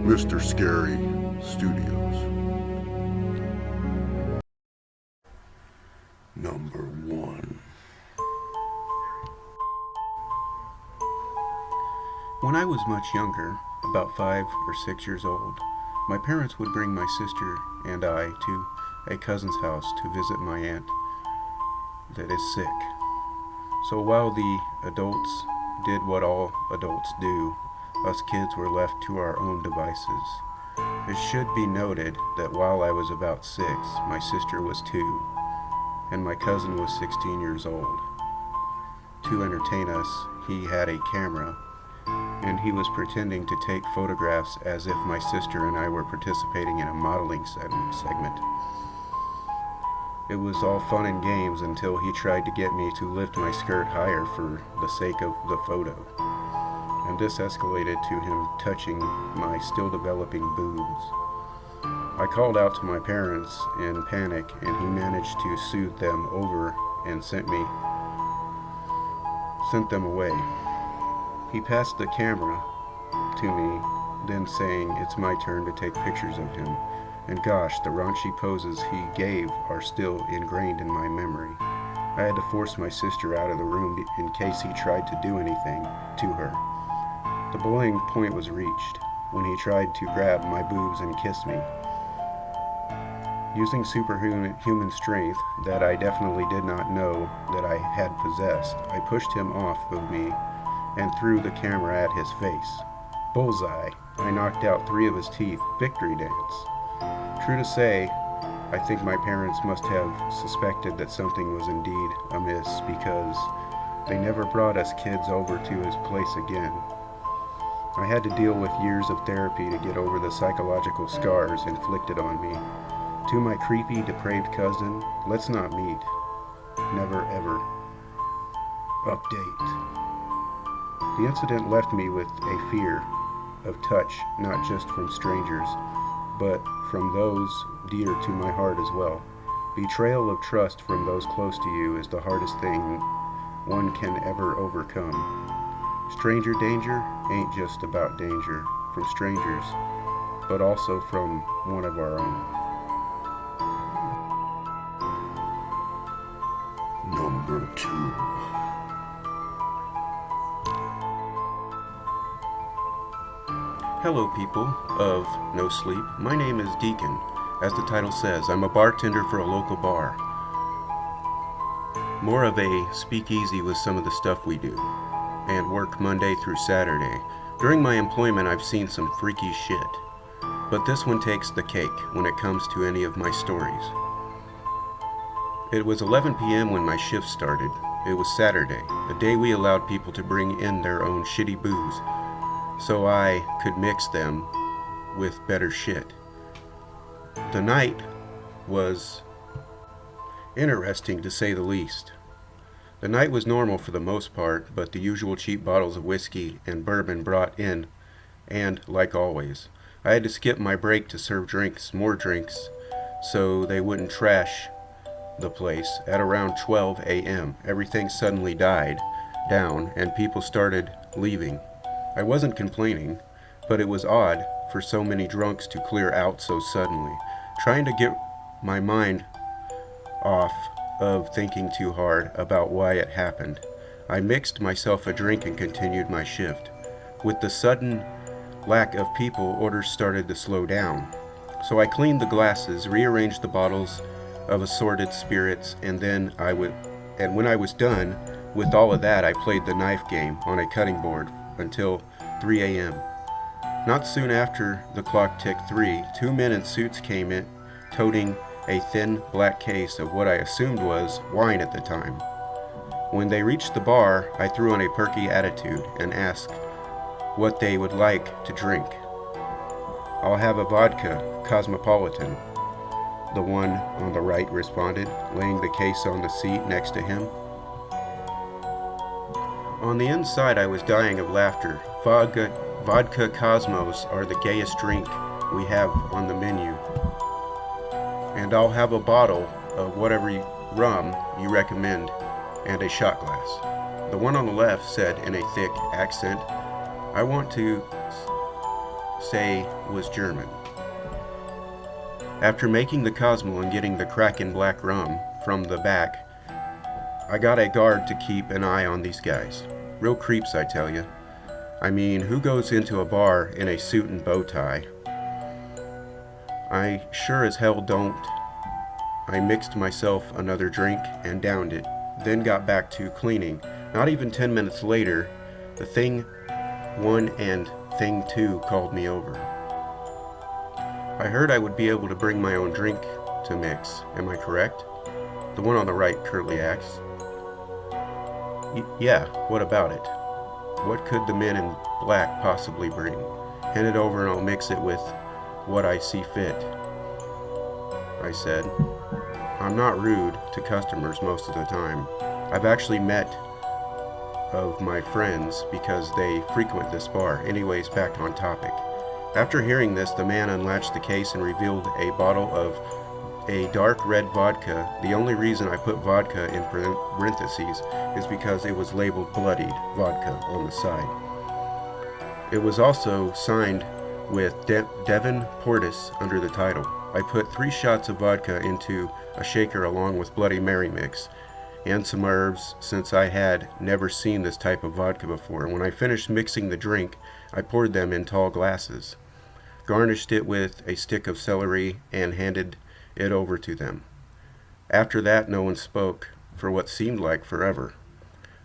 Mr. Scary Studios. Number 1. When I was much younger, about 5 or 6 years old, my parents would bring my sister and I to a cousin's house to visit my aunt that is sick. So while the adults did what all adults do, us kids were left to our own devices. It should be noted that while I was about 6, my sister was 2, and my cousin was 16 years old. To entertain us, he had a camera, and he was pretending to take photographs as if my sister and I were participating in a modeling segment. It was all fun and games until he tried to get me to lift my skirt higher for the sake of the photo. And this escalated to him touching my still developing boobs. I called out to my parents in panic, and he managed to soothe them over and sent them away. He passed the camera to me, then saying it's my turn to take pictures of him. And gosh, the raunchy poses he gave are still ingrained in my memory. I had to force my sister out of the room in case he tried to do anything to her. The boiling point was reached when he tried to grab my boobs and kiss me. Using superhuman strength that I definitely did not know that I had possessed, I pushed him off of me and threw the camera at his face. Bullseye! I knocked out 3 of his teeth. Victory dance. True to say, I think my parents must have suspected that something was indeed amiss because they never brought us kids over to his place again. I had to deal with years of therapy to get over the psychological scars inflicted on me. To my creepy, depraved cousin, let's not meet. Never ever. Update. The incident left me with a fear of touch, not just from strangers, but from those dear to my heart as well. Betrayal of trust from those close to you is the hardest thing one can ever overcome. Stranger danger ain't just about danger from strangers, but also from one of our own. Number 2. Hello, people of No Sleep. My name is Deacon. As the title says, I'm a bartender for a local bar. More of a speakeasy with some of the stuff we do, and work Monday through Saturday. During my employment, I've seen some freaky shit, but this one takes the cake when it comes to any of my stories. It was 11 p.m. when my shift started. It was Saturday, a day we allowed people to bring in their own shitty booze, so I could mix them with better shit. The night was interesting, to say the least. The night was normal for the most part, but the usual cheap bottles of whiskey and bourbon brought in, and, like always, I had to skip my break to serve more drinks, so they wouldn't trash the place. At around 12 a.m., everything suddenly died down, and people started leaving. I wasn't complaining, but it was odd for so many drunks to clear out so suddenly. Trying to get my mind off of thinking too hard about why it happened, I mixed myself a drink and continued my shift. With the sudden lack of people, orders started to slow down. So I cleaned the glasses, rearranged the bottles of assorted spirits, and when I was done with all of that, I played the knife game on a cutting board until 3 a.m. Not soon after the clock ticked 3, 2 men in suits came in, toting a thin black case of what I assumed was wine at the time. When they reached the bar, I threw on a perky attitude and asked what they would like to drink. I'll have a vodka cosmopolitan, the one on the right responded, laying the case on the seat next to him. On the inside, I was dying of laughter. Vodka Cosmos are the gayest drink we have on the menu. And I'll have a bottle of whatever rum you recommend and a shot glass. The one on the left said in a thick accent, I want to say was German. After making the Cosmo and getting the Kraken Black Rum from the back, I got a guard to keep an eye on these guys. Real creeps, I tell you. I mean, who goes into a bar in a suit and bow tie? I sure as hell don't. I mixed myself another drink and downed it, then got back to cleaning. Not even 10 minutes later, the Thing 1 and Thing 2 called me over. I heard I would be able to bring my own drink to mix. Am I correct? The one on the right curtly asks. Yeah, what about it? What could the men in black possibly bring? Hand it over and I'll mix it with what I see fit, I said. I'm not rude to customers most of the time. I've actually met of my friends because they frequent this bar. Anyways, back on topic. After hearing this, the man unlatched the case and revealed a bottle of a dark red vodka. The only reason I put vodka in parentheses is because it was labeled bloodied vodka on the side. It was also signed with Devin Portis under the title. I put 3 shots of vodka into a shaker along with Bloody Mary mix and some herbs since I had never seen this type of vodka before. When I finished mixing the drink, I poured them in tall glasses, garnished it with a stick of celery, and handed it over to them. After that, no one spoke for what seemed like forever.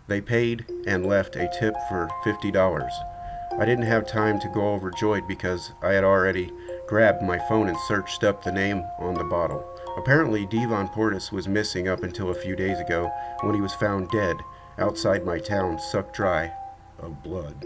They paid and left a tip for $50. I didn't have time to go overjoyed because I had already grabbed my phone and searched up the name on the bottle. Apparently, Devon Portis was missing up until a few days ago when he was found dead outside my town, sucked dry of blood.